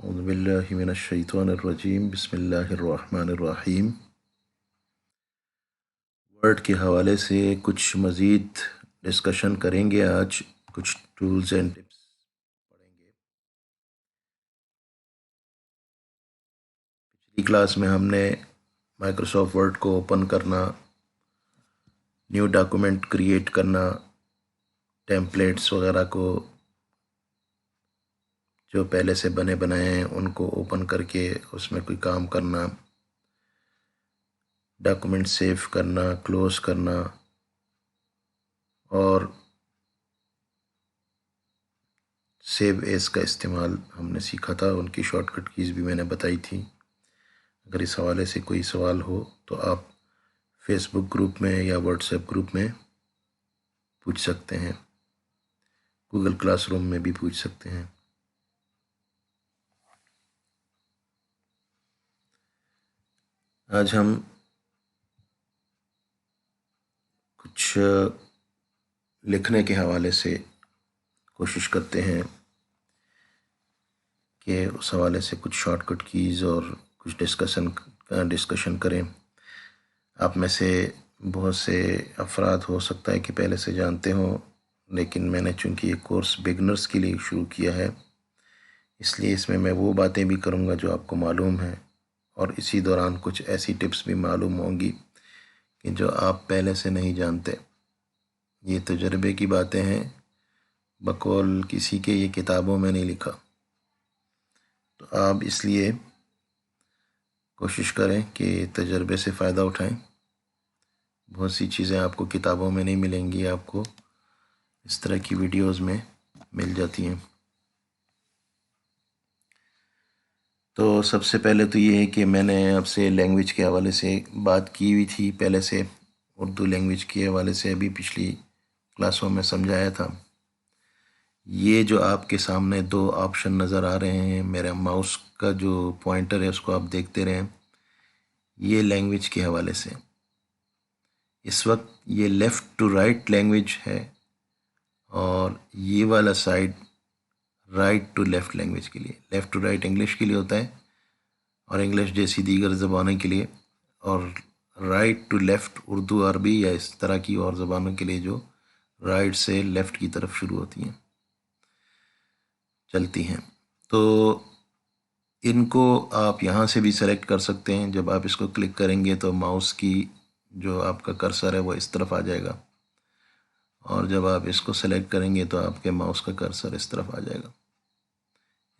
औज़ुबिल्लाहि मिनश्शैतानिर्रजीम बिस्मिल्लाहिर्रहमानिर्रहीम। वर्ड के हवाले से कुछ मज़ीद डिस्कशन करेंगे। आज कुछ टूल्स एंड टिप्स पढ़ेंगे। पिछली क्लास में हमने माइक्रोसॉफ्ट वर्ड को ओपन करना, न्यू डॉक्यूमेंट क्रिएट करना, टेम्पलेट्स वगैरह को जो पहले से बने बनाए हैं उनको ओपन करके उसमें कोई काम करना, डॉक्यूमेंट सेव करना, क्लोज़ करना और सेव एज का इस्तेमाल हमने सीखा था। उनकी शॉर्टकट कीज़ भी मैंने बताई थी। अगर इस हवाले से कोई सवाल हो तो आप फेसबुक ग्रुप में या व्हाट्सएप ग्रुप में पूछ सकते हैं, गूगल क्लासरूम में भी पूछ सकते हैं। आज हम कुछ लिखने के हवाले से कोशिश करते हैं कि उस हवाले से कुछ शॉर्टकट कीज़ और कुछ डिस्कशन करें। आप में से बहुत से अफराद हो सकता है कि पहले से जानते हों, लेकिन मैंने चूँकि ये कोर्स बिगनर्स के लिए शुरू किया है, इसलिए इसमें मैं वो बातें भी करूँगा जो आपको मालूम है और इसी दौरान कुछ ऐसी टिप्स भी मालूम होंगी कि जो आप पहले से नहीं जानते। ये तजर्बे की बातें हैं, बकौल किसी के ये किताबों में नहीं लिखा। तो आप इसलिए कोशिश करें कि तजर्बे से फ़ायदा उठाएं। बहुत सी चीज़ें आपको किताबों में नहीं मिलेंगी, आपको इस तरह की वीडियोस में मिल जाती हैं। तो सबसे पहले तो ये है कि मैंने आपसे लैंग्वेज के हवाले से बात की हुई थी पहले से, उर्दू लैंग्वेज के हवाले से अभी पिछली क्लासों में समझाया था। ये जो आपके सामने दो ऑप्शन नज़र आ रहे हैं, मेरा माउस का जो पॉइंटर है उसको आप देखते रहें, ये लैंग्वेज के हवाले से। इस वक्त ये लेफ़्ट टू राइट लैंग्वेज है और ये वाला side right to left language के लिए। लेफ़्ट टू राइट इंग्लिश के लिए होता है और इंग्लिश जैसी दीगर ज़बानों के लिए, और राइट टू लेफ़्ट उर्दू, अरबी या इस तरह की और ज़बानों के लिए जो राइट से लेफ़्ट की तरफ शुरू होती हैं, चलती हैं। तो इनको आप यहाँ से भी सेलेक्ट कर सकते हैं। जब आप इसको क्लिक करेंगे तो माउस की जो आपका कर्सर है वो इस तरफ आ जाएगा, और जब आप इसको सेलेक्ट करेंगे तो आपके माउस का कर्सर इस तरफ आ जाएगा।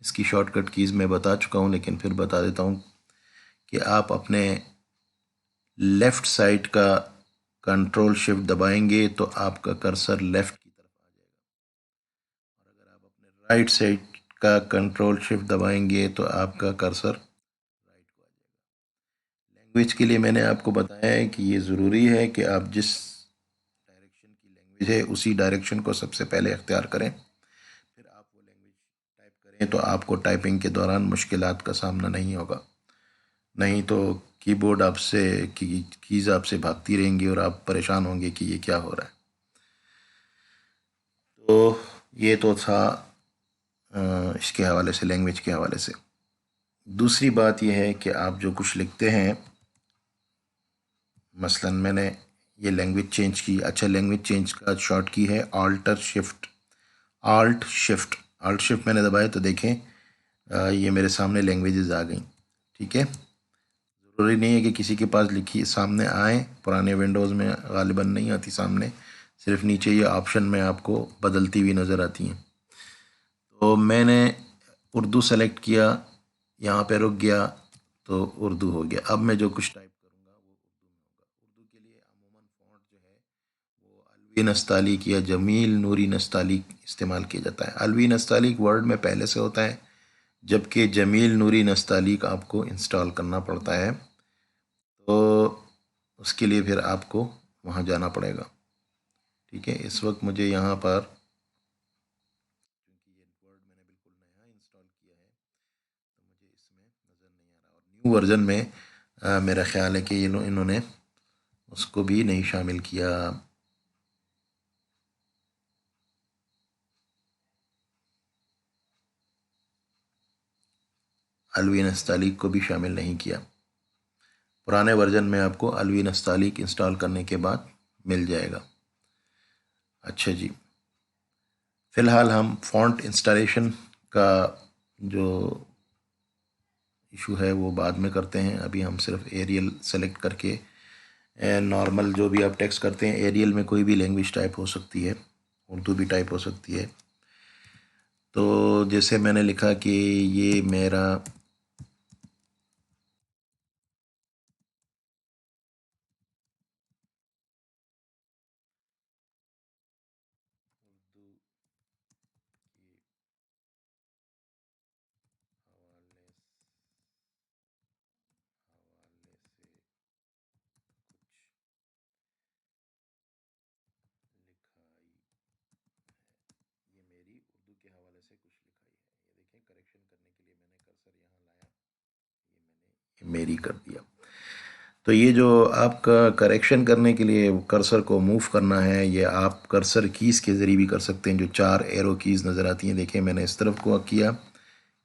इसकी शॉर्टकट कीज़ मैं बता चुका हूँ, लेकिन फिर बता देता हूँ कि आप अपने लेफ़्ट साइड का कंट्रोल शिफ्ट दबाएंगे तो आपका कर्सर लेफ़्ट की तरफ आ जाएगा, और अगर आप अपने राइट साइड का कंट्रोल शिफ्ट दबाएंगे तो आपका कर्सर राइट को आ जाएगा। लैंग्वेज के लिए मैंने आपको बताया है कि ये ज़रूरी है कि आप जिस डायरेक्शन की लैंग्वेज है उसी डायरेक्शन को सबसे पहले अख्तियार करें, फिर आप वो लैंग्वेज टाइप करें तो आपको टाइपिंग के दौरान मुश्किलात का सामना नहीं होगा। नहीं तो कीबोर्ड आपसे कीज़ आपसे भागती रहेंगी और आप परेशान होंगे कि ये क्या हो रहा है। तो ये तो था इसके हवाले से, लैंग्वेज के हवाले से। दूसरी बात यह है कि आप जो कुछ लिखते हैं, मसलन मैंने ये लैंग्वेज चेंज की। अच्छा, लैंग्वेज चेंज का शॉर्ट की है आल्ट शिफ्ट। आल्ट शिफ्ट मैंने दबाया तो देखें ये मेरे सामने लैंग्वेजेस आ गई। ठीक है, ज़रूरी नहीं है कि किसी के पास लिखी सामने आए, पुराने विंडोज़ में गालिबन नहीं आती सामने, सिर्फ नीचे ये ऑप्शन में आपको बदलती हुई नज़र आती हैं। तो मैंने उर्दू सेलेक्ट किया, यहाँ पे रुक गया तो उर्दू हो गया। अब मैं जो कुछ टाइप करूँगा वो उर्दू में होगा। उर्दू के लिए अमूमन फ़ॉन्ट जो है वो अलवी नस्तालिक या जमील नूरी नस्तालिक इस्तेमाल किया जाता है। अलवी नस्तालिक वर्ड में पहले से होता है, जबकि जमील नूरी नस्तालिक आपको इंस्टॉल करना पड़ता है। तो उसके लिए फिर आपको वहाँ जाना पड़ेगा। ठीक है, इस वक्त मुझे यहाँ पर, क्योंकि ये वर्ड मैंने बिल्कुल नया इंस्टॉल किया है, तो मुझे इसमें नज़र नहीं आ रहा। और न्यू वर्जन में मेरा ख्याल है कि इन्होंने उसको भी नहीं शामिल किया। अलवी नस्तालिक को भी शामिल नहीं किया। पुराने वर्जन में आपको अलवी नस्तालिक इंस्टॉल करने के बाद मिल जाएगा। अच्छा जी, फ़िलहाल हम फ़ॉन्ट इंस्टॉलेशन का जो इशू है वो बाद में करते हैं। अभी हम सिर्फ एरियल सेलेक्ट करके नॉर्मल जो भी आप टेक्स्ट करते हैं, एरियल में कोई भी लैंग्वेज टाइप हो सकती है, उर्दू भी टाइप हो सकती है। तो जैसे मैंने लिखा कि ये मेरा उर्दू के हवाले से कुछ लिखाई, ये मेरी उर्दू के हवाले से कुछ लिखाई है। ये देखें, करेक्शन करने के लिए मैंने कर्सर यहाँ लाया, ये मैंने मेरी कर दिया। तो ये जो आपका करेक्शन करने के लिए कर्सर को मूव करना है, ये आप कर्सर कीज़ के ज़रिए भी कर सकते हैं। जो 4 एरो कीज़ नज़र आती हैं, देखें मैंने इस तरफ को किया,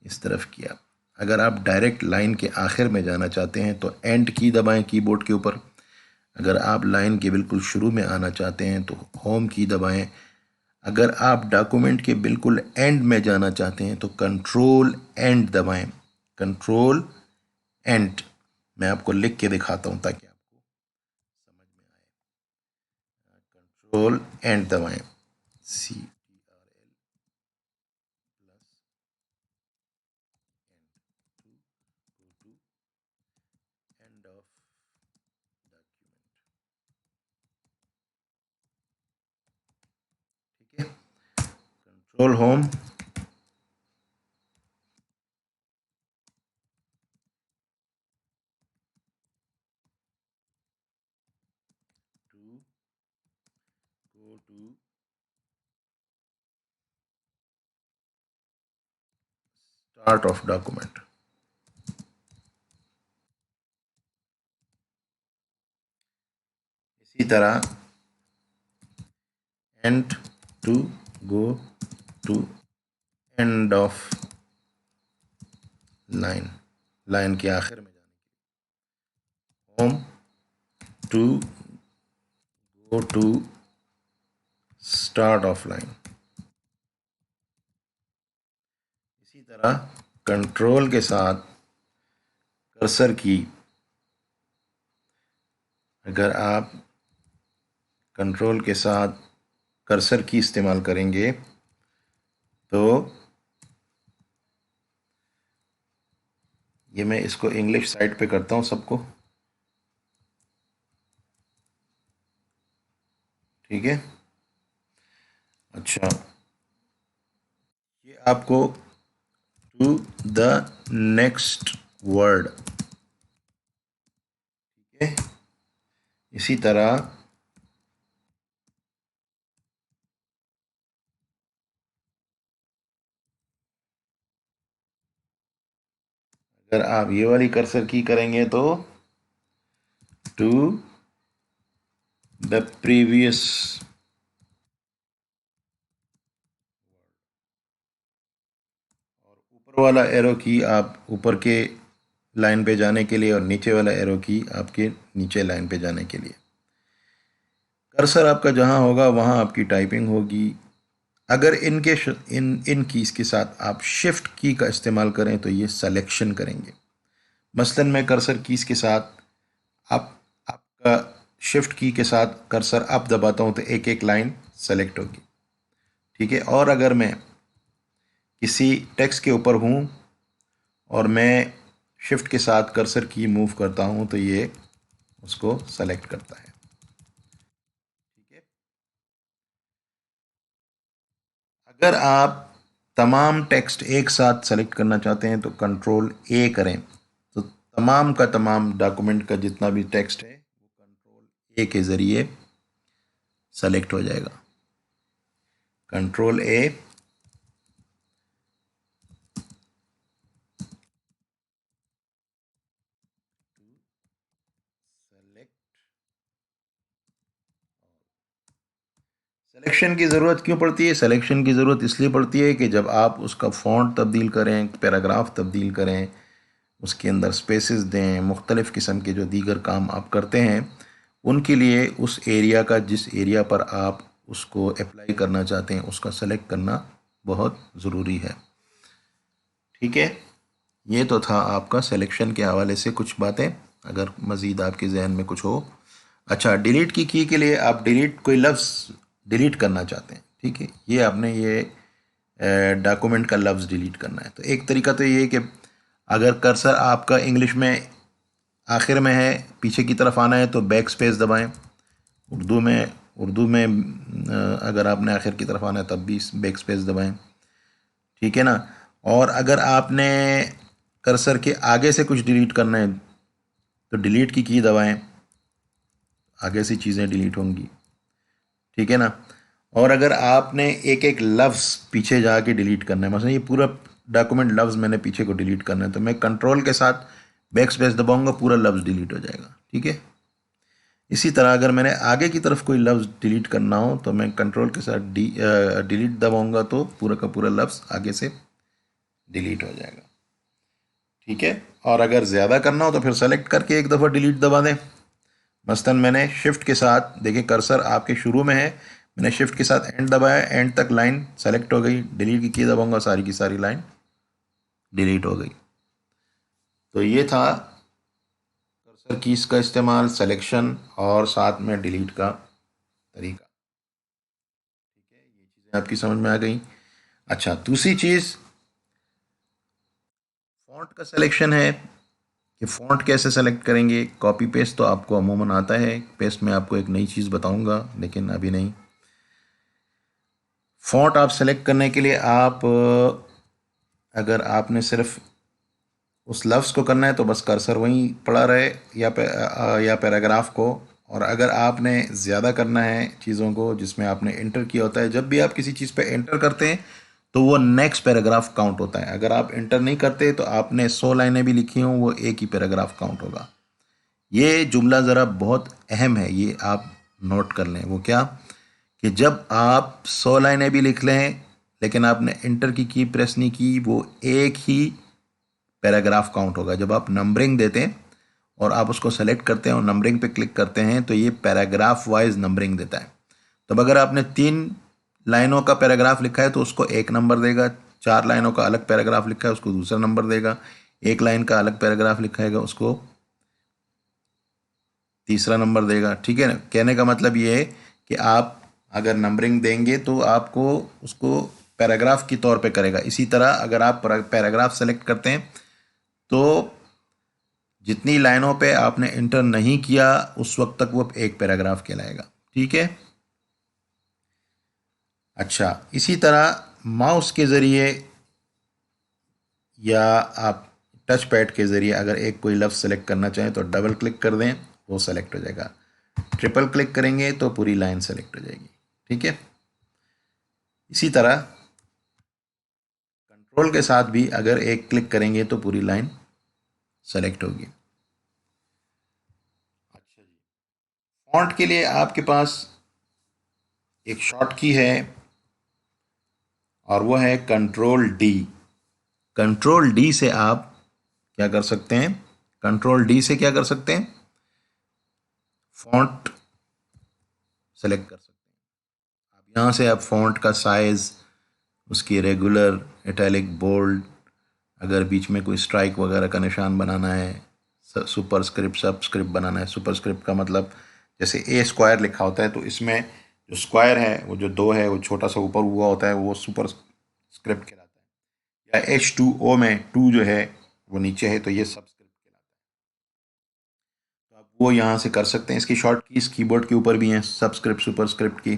इस तरफ किया। अगर आप डायरेक्ट लाइन के आखिर में जाना चाहते हैं तो एंड की दबाएं कीबोर्ड के ऊपर। अगर आप लाइन के बिल्कुल शुरू में आना चाहते हैं तो होम की दबाएं। अगर आप डॉक्यूमेंट के बिल्कुल एंड में जाना चाहते हैं तो कंट्रोल एंड दबाएं। कंट्रोल एंड मैं आपको लिख के दिखाता हूं ताकि आपको समझ में आए। कंट्रोल एंड दबाएं, CTRL plus end to go to end of document. ठीक है, control home, to go to start of document. इसी तरह end to go to end of line, line के आखिर में जाने के लिए। Home to go to start of line. इसी तरह कंट्रोल के साथ कर्सर की, अगर आप कंट्रोल के साथ कर्सर की इस्तेमाल करेंगे तो ये मैं इसको इंग्लिश साइड पे करता हूँ सबको, ठीक है। अच्छा, ये आपको टू द नेक्स्ट वर्ड, ठीक है। इसी तरह अगर आप ये वाली कर्सर की करेंगे तो टू द प्रीवियस, और ऊपर वाला एरो की आप ऊपर के लाइन पे जाने के लिए और नीचे वाला एरो की आपके नीचे लाइन पे जाने के लिए। कर्सर आपका जहां होगा वहां आपकी टाइपिंग होगी। अगर इनके इन कीज़ के साथ आप शिफ्ट की का इस्तेमाल करें तो ये सलेक्शन करेंगे। मसलन मैं कर्सर कीज़ के साथ आप आपका शिफ्ट की के साथ कर्सर अप दबाता हूं तो एक एक लाइन सेलेक्ट होगी, ठीक है। और अगर मैं किसी टेक्स्ट के ऊपर हूं और मैं शिफ्ट के साथ कर्सर की मूव करता हूं तो ये उसको सेलेक्ट करता है, ठीक है। अगर आप तमाम टेक्स्ट एक साथ सेलेक्ट करना चाहते हैं तो कंट्रोल ए करें, तो तमाम का तमाम डॉक्यूमेंट का जितना भी टेक्स्ट है वो कंट्रोल ए के ज़रिए सेलेक्ट हो जाएगा। कंट्रोल ए, सेलेक्ट। सिलेक्शन की ज़रूरत क्यों पड़ती है? सिलेक्शन की ज़रूरत इसलिए पड़ती है कि जब आप उसका फ़ॉन्ट तब्दील करें, पैराग्राफ तब्दील करें उसके अंदर स्पेसेस दें, मुख्तलिफ़ किस्म के जो दीगर काम आप करते हैं उनके लिए उस एरिया का, जिस एरिया पर आप उसको अप्लाई करना चाहते हैं उसका सेलेक्ट करना बहुत ज़रूरी है। ठीक है, ये तो था आपका सिलेक्शन के हवाले से कुछ बातें। अगर मज़ीद आपके जहन में कुछ हो। अच्छा, डिलीट की के लिए आप डिलीट कोई लफ्ज़ डिलीट करना चाहते हैं, ठीक है, ये आपने ये डॉक्यूमेंट का लफ्ज़ डिलीट करना है। तो एक तरीका तो ये है कि अगर कर्सर आपका इंग्लिश में आखिर में है, पीछे की तरफ आना है तो बैक स्पेस दबाएं। उर्दू में अगर आपने आखिर की तरफ आना है तब भी बैक स्पेस दबाएं, ठीक है ना। और अगर आपने कर्सर के आगे से कुछ डिलीट करना है तो डिलीट की दबाएं, आगे से चीज़ें डिलीट होंगी, ठीक है ना। और अगर आपने एक एक लफ्ज़ पीछे जाके डिलीट करना है, मतलब ये पूरा डॉक्यूमेंट लफ्ज़ मैंने पीछे को डिलीट करना है, तो मैं कंट्रोल के साथ बैक स्पेस दबाऊंगा, पूरा लफ्ज़ डिलीट हो जाएगा, ठीक है। इसी तरह अगर मैंने आगे की तरफ कोई लफ्ज़ डिलीट करना हो तो मैं कंट्रोल के साथ डिलीट दबाऊंगा तो पूरा का पूरा लफ्ज़ आगे से डिलीट हो जाएगा, ठीक है। और अगर ज़्यादा करना हो तो फिर सेलेक्ट करके एक दफ़ा डिलीट दबा दें। मसलन मैंने शिफ्ट के साथ, देखिए कर्सर आपके शुरू में है, मैंने शिफ्ट के साथ एंड दबाया, एंड तक लाइन सेलेक्ट हो गई, डिलीट की दबाऊंगा सारी की सारी लाइन डिलीट हो गई। तो ये था कर्सर कीज़ का इस्तेमाल, सिलेक्शन और साथ में डिलीट का तरीका, ठीक है। ये चीज़ें आपकी समझ में आ गई। अच्छा, दूसरी चीज़ फ़ॉन्ट का सिलेक्शन है कि फ़ॉन्ट कैसे सेलेक्ट करेंगे। कॉपी पेस्ट तो आपको अमूमन आता है, पेस्ट में आपको एक नई चीज़ बताऊंगा लेकिन अभी नहीं। फ़ॉन्ट आप सेलेक्ट करने के लिए आप अगर आपने सिर्फ उस लफ्ज़ को करना है तो बस कर्सर वहीं पड़ा रहे, या पैराग्राफ को। और अगर आपने ज़्यादा करना है चीज़ों को जिसमें आपने इंटर किया होता है, जब भी आप किसी चीज़ पे इंटर करते हैं तो वो नेक्स्ट पैराग्राफ काउंट होता है। अगर आप इंटर नहीं करते तो आपने 100 लाइनें भी लिखी हों वो एक ही पैराग्राफ काउंट होगा। ये जुमला ज़रा बहुत अहम है, ये आप नोट कर लें। वो क्या कि जब आप 100 लाइनें भी लिख लें लेकिन आपने इंटर की प्रेस नहीं की, वो एक ही पैराग्राफ काउंट होगा। जब आप नंबरिंग देते हैं और आप उसको सेलेक्ट करते हैं और नंबरिंग पे क्लिक करते हैं तो ये पैराग्राफ वाइज नंबरिंग देता है। तब अगर आपने 3 लाइनों का पैराग्राफ लिखा है तो उसको 1 नंबर देगा, 4 लाइनों का अलग पैराग्राफ लिखा है उसको दूसरा नंबर देगा, 1 लाइन का अलग पैराग्राफ लिखा है उसको तीसरा नंबर देगा, ठीक है ना। कहने का मतलब ये है कि आप अगर नंबरिंग देंगे तो आपको उसको पैराग्राफ के तौर पे करेगा। इसी तरह अगर आप पैराग्राफ सेलेक्ट करते हैं तो जितनी लाइनों पे आपने इंटर नहीं किया उस वक्त तक वो एक पैराग्राफ कहलाएगा, ठीक है। अच्छा, इसी तरह माउस के ज़रिए या आप टच पैड के ज़रिए अगर एक कोई लफ्ज़ सेलेक्ट करना चाहें तो डबल क्लिक कर दें, वो सेलेक्ट हो जाएगा। ट्रिपल क्लिक करेंगे तो पूरी लाइन सेलेक्ट हो जाएगी, ठीक है। इसी तरह कंट्रोल के साथ भी अगर एक क्लिक करेंगे तो पूरी लाइन सेलेक्ट होगी। अच्छा जी, फॉन्ट के लिए आपके पास एक शॉर्ट की है और वो है कंट्रोल डी। कंट्रोल डी से आप क्या कर सकते हैं, कंट्रोल डी से क्या कर सकते हैं, फॉन्ट सेलेक्ट कर सकते हैं। आप यहाँ से आप फॉन्ट का साइज़, उसकी रेगुलर, इटैलिक, बोल्ड, अगर बीच में कोई स्ट्राइक वगैरह का निशान बनाना है, सुपर स्क्रिप्ट, सब स्क्रिप्ट बनाना है। सुपर स्क्रिप्ट का मतलब जैसे ए स्क्वायर लिखा होता है तो इसमें जो स्क्वायर है वो जो 2 है वो छोटा सा ऊपर हुआ होता है, वो सुपर स्क्रिप्ट कहलाता है। या H2O में 2 जो है वो नीचे है तो ये सब स्क्रिप्ट कहलाता है। तो आप वो यहाँ से कर सकते हैं। इसकी शॉर्ट कीज कीबोर्ड के ऊपर भी हैं, सब स्क्रिप्ट, सुपर स्क्रिप्ट की,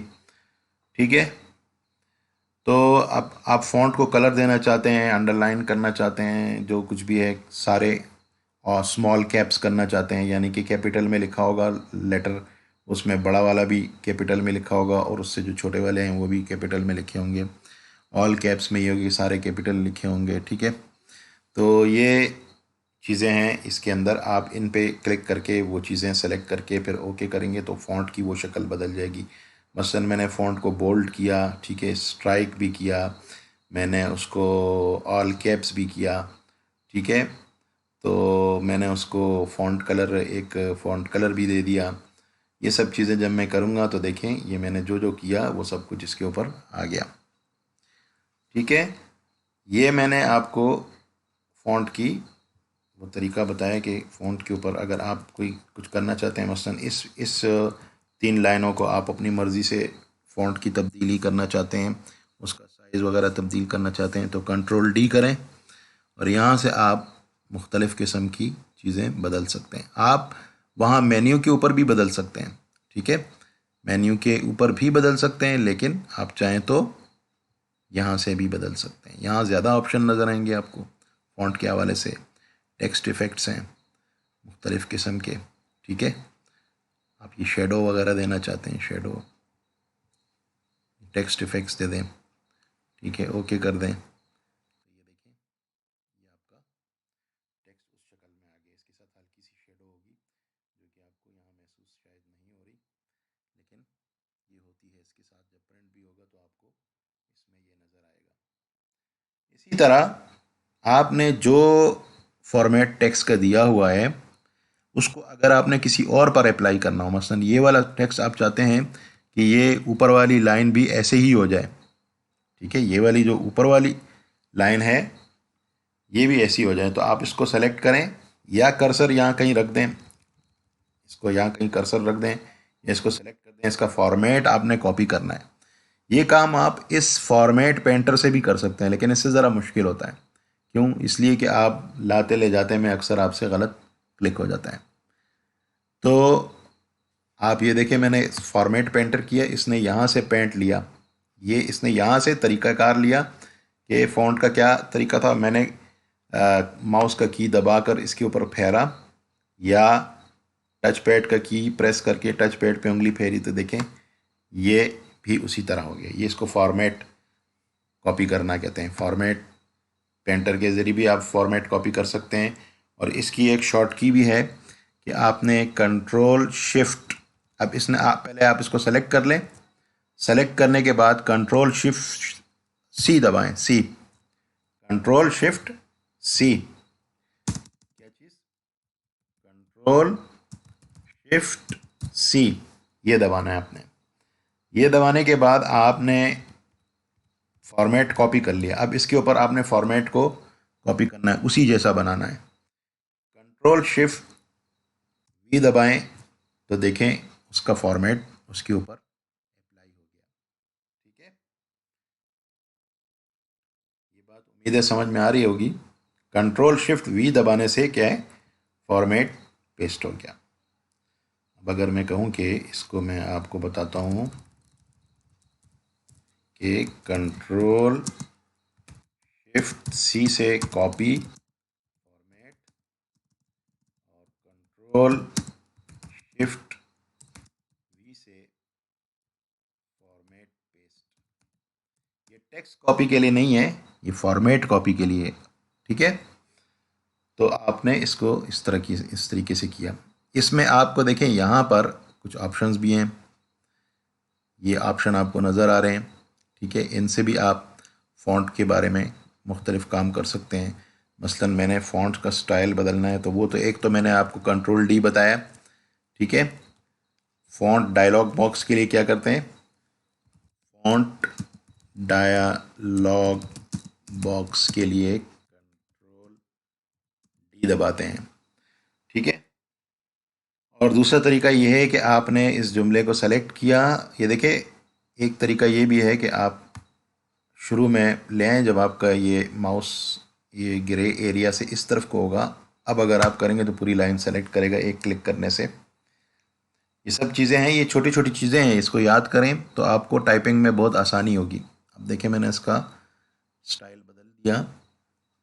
ठीक है। तो अब आप फ़ॉन्ट को कलर देना चाहते हैं, अंडरलाइन करना चाहते हैं, जो कुछ भी है सारे, और स्मॉल कैप्स करना चाहते हैं, यानी कि कैपिटल में लिखा होगा लेटर, उसमें बड़ा वाला भी कैपिटल में लिखा होगा और उससे जो छोटे वाले हैं वो भी कैपिटल में लिखे होंगे। ऑल कैप्स में ये होगी, सारे कैपिटल लिखे होंगे, ठीक है। तो ये चीज़ें हैं इसके अंदर। आप इन पे क्लिक करके वो चीज़ें सेलेक्ट करके फिर ओके करेंगे तो फ़ॉन्ट की वो शक्ल बदल जाएगी। मसलन मैंने फ़ॉन्ट को बोल्ड किया, ठीक है, स्ट्राइक भी किया, मैंने उसको ऑल कैप्स भी किया, ठीक है। तो मैंने उसको एक फ़ॉन्ट कलर भी दे दिया। ये सब चीज़ें जब मैं करूँगा तो देखें, ये मैंने जो जो किया वो सब कुछ इसके ऊपर आ गया। ठीक है, ये मैंने आपको फ़ॉन्ट की वो तरीका बताया कि फ़ॉन्ट के ऊपर अगर आप कोई कुछ करना चाहते हैं, मसलन इस 3 लाइनों को आप अपनी मर्ज़ी से फ़ॉन्ट की तब्दीली करना चाहते हैं, उसका साइज़ वगैरह तब्दील करना चाहते हैं, तो कंट्रोल D करें और यहाँ से आप मुख्तलिफ़ किस्म की चीज़ें बदल सकते हैं। आप वहाँ मेन्यू के ऊपर भी बदल सकते हैं। ठीक है, मेन्यू के ऊपर भी बदल सकते हैं, लेकिन आप चाहें तो यहाँ से भी बदल सकते हैं। यहाँ ज़्यादा ऑप्शन नज़र आएंगे आपको फ़ॉन्ट के हवाले से। टेक्स्ट इफ़ेक्ट्स हैं मुख्तलिफ़ किस्म के। ठीक है, आप ये शेडो वगैरह देना चाहते हैं, शेडो टेक्स्ट इफ़ेक्ट्स दे दें। ठीक है, ओके कर दें। तो ये देखें, ये आपका टेक्स्ट उस शक्ल में आ गया। इसके साथ हल्की सी शेडो होगी जो कि आपको यहाँ महसूस शायद नहीं हो रही, लेकिन ये होती है इसके साथ। जब प्रिंट भी होगा तो आपको इसमें ये नज़र आएगा। इसी तरह आपने जो फॉर्मेट टेक्स्ट का दिया हुआ है, उसको अगर आपने किसी और पर अप्लाई करना हो, मसलन ये वाला टेक्स्ट आप चाहते हैं कि ये ऊपर वाली लाइन भी ऐसे ही हो जाए। ठीक है, ये वाली जो ऊपर वाली लाइन है ये भी ऐसी हो जाए, तो आप इसको सेलेक्ट करें या कर्सर यहाँ कहीं रख दें, इसको यहाँ कहीं कर्सर रख दें या इसको सेलेक्ट कर दें। इसका फॉर्मेट आपने कॉपी करना है। ये काम आप इस फॉर्मेट पेंटर से भी कर सकते हैं, लेकिन इससे ज़रा मुश्किल होता है। क्यों? इसलिए कि आप लाते ले जाते में अक्सर आपसे गलत क्लिक हो जाता है। तो आप ये देखें, मैंने फॉर्मेट पेंटर किया, इसने यहाँ से पेंट लिया, ये इसने यहाँ से तरीक़ाकार लिया कि फ़ॉन्ट का क्या तरीका था। मैंने माउस का की दबाकर इसके ऊपर फेरा या टच पैड का की प्रेस करके टच पैड पे उंगली फेरी, तो देखें ये भी उसी तरह हो गया। ये इसको फॉर्मेट कॉपी करना कहते हैं। फॉर्मेट पेंटर के ज़रिए भी आप फॉर्मेट कॉपी कर सकते हैं। और इसकी एक शॉर्ट की भी है कि आपने कंट्रोल शिफ्ट, अब इसने पहले आप इसको सेलेक्ट कर लें। सेलेक्ट करने के बाद कंट्रोल शिफ्ट सी दबाएं, सी, कंट्रोल शिफ्ट सी, क्या चीज़, कंट्रोल शिफ्ट सी, ये दबाना है आपने। ये दबाने के बाद आपने फॉर्मेट कॉपी कर लिया। अब इसके ऊपर आपने फॉर्मेट को कॉपी करना है, उसी जैसा बनाना है। कंट्रोल शिफ्ट वी दबाएं तो देखें उसका फॉर्मेट उसके ऊपर अप्लाई हो गया। ठीक है, ये बात उम्मीद है समझ में आ रही होगी। कंट्रोल शिफ्ट वी दबाने से क्या है, फॉर्मेट पेस्ट हो गया। अब अगर मैं कहूँ कि इसको मैं आपको बताता हूँ कि कंट्रोल शिफ्ट सी से कॉपी फॉर्मेट और कंट्रोल शिफ्ट वी से फॉर्मेट पेस्ट, ये टेक्स्ट कॉपी के लिए नहीं है, ये फॉर्मेट कॉपी के लिए। ठीक है, तो आपने इसको इस तरीके से किया। इसमें आपको देखें यहाँ पर कुछ ऑप्शंस भी हैं, ये ऑप्शन आपको नज़र आ रहे हैं। ठीक है, इनसे भी आप फ़ॉन्ट के बारे में मुख्तलिफ़ काम कर सकते हैं। मसलन मैंने फ़ॉन्ट का स्टाइल बदलना है, तो वो तो एक तो मैंने आपको कंट्रोल D बताया। ठीक है, फ़ॉन्ट डायलॉग बॉक्स के लिए क्या करते हैं, फ़ॉन्ट डायलॉग बॉक्स के लिए कंट्रोल D दबाते हैं। ठीक है, और दूसरा तरीका ये है कि आपने इस जुमले को सेलेक्ट किया। ये देखें, एक तरीका ये भी है कि आप शुरू में ले आएँ, जब आपका ये माउस ये ग्रे एरिया से इस तरफ को होगा। अब अगर आप करेंगे तो पूरी लाइन सेलेक्ट करेगा एक क्लिक करने से। ये सब चीज़ें हैं, ये छोटी छोटी चीज़ें हैं, इसको याद करें तो आपको टाइपिंग में बहुत आसानी होगी। अब देखें, मैंने इसका स्टाइल बदल दिया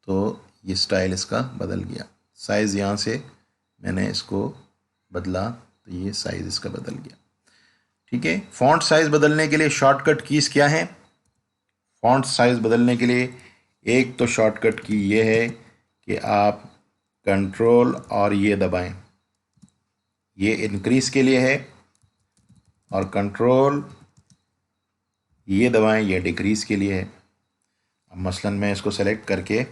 तो ये स्टाइल इसका बदल गया। साइज़ यहाँ से मैंने इसको बदला तो ये साइज़ इसका बदल गया। ठीक है, फ़ॉन्ट साइज़ बदलने के लिए शॉर्टकट कीज़ क्या हैं? फ़ॉन्ट साइज़ बदलने के लिए एक तो शॉर्टकट की ये है कि आप कंट्रोल और ये दबाएं, ये इंक्रीज़ के लिए है, और कंट्रोल ये दबाएं, ये डिक्रीज़ के लिए है। अब मसलन मैं इसको सेलेक्ट करके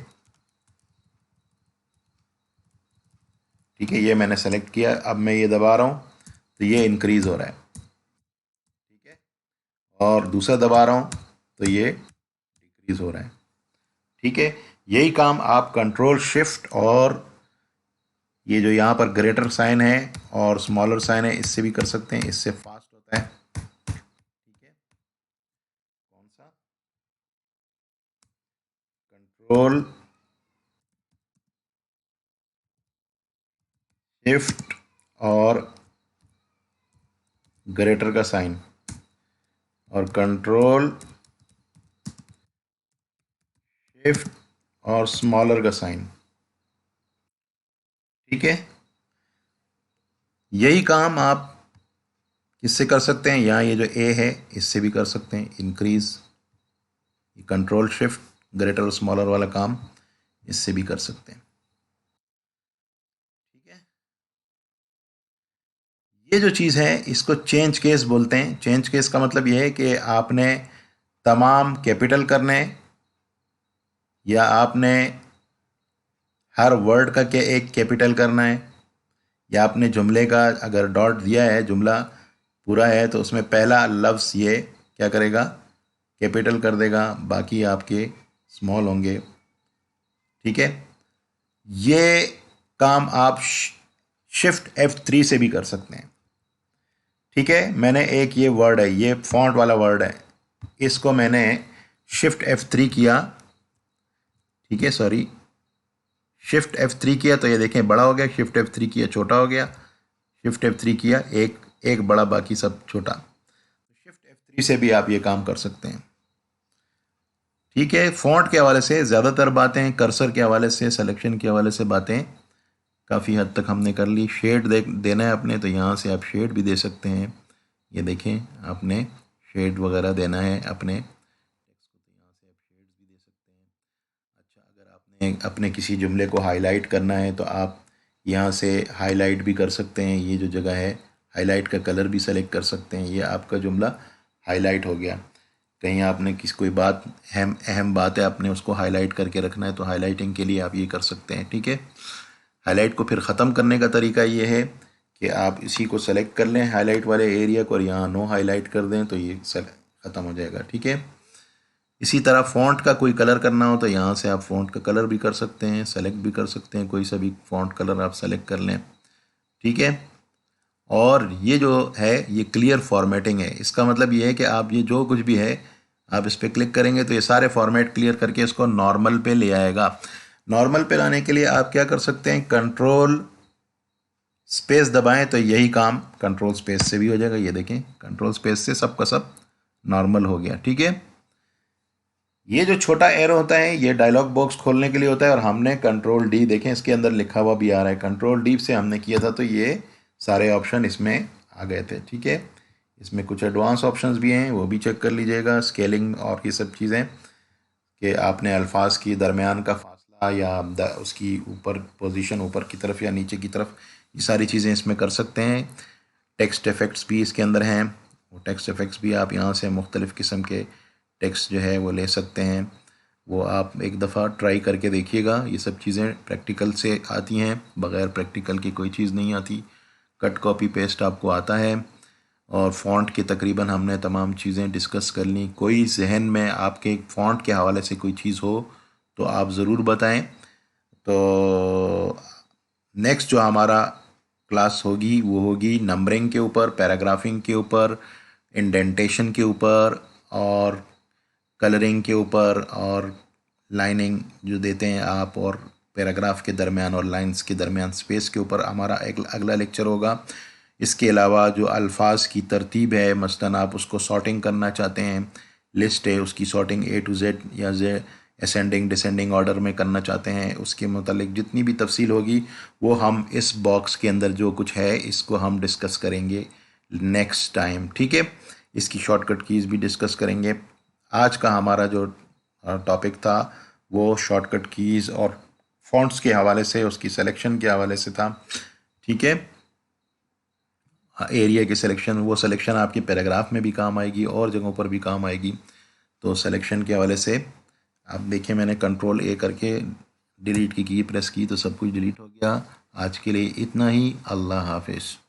ठीक है, ये मैंने सेलेक्ट किया, अब मैं ये दबा रहा हूँ तो ये इंक्रीज हो रहा है, ठीक है, और दूसरा दबा रहा हूँ तो ये डिक्रीज हो रहा है, ठीक है। यही काम आप कंट्रोल शिफ्ट और ये जो यहाँ पर ग्रेटर साइन है और स्मॉलर साइन है इससे भी कर सकते हैं, इससे फास्ट होता है, ठीक है। कौन सा? कंट्रोल शिफ्ट और ग्रेटर का साइन और कंट्रोल शिफ्ट और स्मॉलर का साइन, ठीक है। यही काम आप किससे कर सकते हैं, यहाँ ये जो ए है इससे भी कर सकते हैं, इंक्रीज, कंट्रोल शिफ्ट ग्रेटर और स्मॉलर वाला काम इससे भी कर सकते हैं, ठीक है। ये जो चीज़ है इसको चेंज केस बोलते हैं। चेंज केस का मतलब ये है कि आपने तमाम कैपिटल करने या आपने हर वर्ड का के एक कैपिटल करना है, या आपने जुमले का अगर डॉट दिया है, जुमला पूरा है तो उसमें पहला लफ्ज़ ये क्या करेगा, कैपिटल कर देगा, बाकी आपके स्मॉल होंगे, ठीक है। ये काम आप शिफ्ट F3 से भी कर सकते हैं, ठीक है। मैंने एक ये वर्ड है, ये फॉन्ट वाला वर्ड है, इसको मैंने शिफ्ट F3 किया, ठीक है, सॉरी शिफ्ट F3 किया तो ये देखें बड़ा हो गया, शिफ्ट F3 किया छोटा हो गया, शिफ्ट F3 किया एक एक बड़ा, बाकी सब छोटा। शिफ्ट F3 से भी आप ये काम कर सकते हैं, ठीक है। फ़ॉन्ट के हवाले से ज़्यादातर बातें, कर्सर के हवाले से, सिलेक्शन के हवाले से बातें काफ़ी हद तक हमने कर ली। शेड देना है अपने तो यहाँ से आप शेड भी दे सकते हैं, ये देखें आपने शेड वगैरह देना है अपने टेक्स्ट को तो यहाँ से आप शेड्स भी दे सकते हैं। अच्छा, अगर आपने अपने किसी जुमले को हाईलाइट करना है तो आप यहाँ से हाईलाइट भी कर सकते हैं, ये जो जगह है हाईलाइट का कलर भी सेलेक्ट कर सकते हैं, ये आपका जुमला हाईलाइट हो गया। कहीं आपने किसी कोई बात अहम बात है आपने उसको हाईलाइट करके रखना है तो हाईलाइटिंग के लिए आप ये कर सकते हैं, ठीक है। हाईलाइट को फिर ख़त्म करने का तरीका ये है कि आप इसी को सेलेक्ट कर लें हाईलाइट वाले एरिया को और यहाँ नो हाईलाइट कर दें तो ये ख़त्म हो जाएगा, ठीक है। इसी तरह फ़ॉन्ट का कोई कलर करना हो तो यहाँ से आप फ़ॉन्ट का कलर भी कर सकते हैं, सेलेक्ट भी कर सकते हैं, कोई सा भी फ़ॉन्ट कलर आप सेलेक्ट कर लें, ठीक है। और ये जो है ये क्लियर फॉर्मेटिंग है, इसका मतलब ये है कि आप ये जो कुछ भी है आप इस पर क्लिक करेंगे तो ये सारे फॉर्मेट क्लियर करके इसको नॉर्मल पे ले आएगा। नॉर्मल पे लाने के लिए आप क्या कर सकते हैं, कंट्रोल स्पेस दबाएं तो यही काम कंट्रोल स्पेस से भी हो जाएगा, ये देखें कंट्रोल स्पेस से सब का सब नॉर्मल हो गया, ठीक है। ये जो छोटा एरो होता है ये डायलॉग बॉक्स खोलने के लिए होता है और हमने कंट्रोल डी, देखें इसके अंदर लिखा हुआ भी आ रहा है, कंट्रोल डी से हमने किया था तो ये सारे ऑप्शन इसमें आ गए थे, ठीक है। इसमें कुछ एडवांस ऑप्शंस भी हैं वो भी चेक कर लीजिएगा, स्केलिंग और ये सब चीज़ें कि आपने अल्फाज की दरमियान का फासला या उसकी ऊपर पोजीशन ऊपर की तरफ या नीचे की तरफ, ये सारी चीज़ें इसमें कर सकते हैं। टेक्स्ट इफ़ेक्ट्स भी इसके अंदर हैं, वो टेक्स्ट इफ़ेक्ट्स भी आप यहाँ से मुख्तलिफ़ किस्म के टेक्स्ट जो है वो ले सकते हैं, वो आप एक दफ़ा ट्राई करके देखिएगा। ये सब चीज़ें प्रैक्टिकल से आती हैं, बग़ैर प्रैक्टिकल की कोई चीज़ नहीं आती। कट कॉपी पेस्ट आपको आता है और फ़ॉन्ट की तकरीबन हमने तमाम चीज़ें डिस्कस कर ली। कोई जहन में आपके फ़ॉन्ट के हवाले से कोई चीज़ हो तो आप ज़रूर बताएं। तो नेक्स्ट जो हमारा क्लास होगी वो होगी नंबरिंग के ऊपर, पैराग्राफिंग के ऊपर, इंडेंटेशन के ऊपर और कलरिंग के ऊपर और लाइनिंग जो देते हैं आप, और पैराग्राफ के दरमियान और लाइंस के दरमियान स्पेस के ऊपर हमारा एक अगला लेक्चर होगा। इसके अलावा जो अल्फाज की तरतीब है, मसलन आप उसको सॉर्टिंग करना चाहते हैं, लिस्ट है उसकी सॉर्टिंग A to Z या असेंडिंग डिसेंडिंग ऑर्डर में करना चाहते हैं, उसके मुतालिक जितनी भी तफसील होगी वो हम इस बॉक्स के अंदर जो कुछ है इसको हम डिस्कस करेंगे नेक्स्ट टाइम, ठीक है। इसकी शॉर्टकट कीज़ भी डिस्कस करेंगे। आज का हमारा जो टॉपिक था वो शॉर्टकट कीज़ और फ़ॉन्ट्स के हवाले से, उसकी सिलेक्शन के हवाले से था, ठीक है। एरिया की सिलेक्शन, वो सिलेक्शन आपके पैराग्राफ में भी काम आएगी और जगहों पर भी काम आएगी। तो सिलेक्शन के हवाले से आप देखिए मैंने कंट्रोल A करके डिलीट की प्रेस की तो सब कुछ डिलीट हो गया। आज के लिए इतना ही। अल्लाह हाफिज़।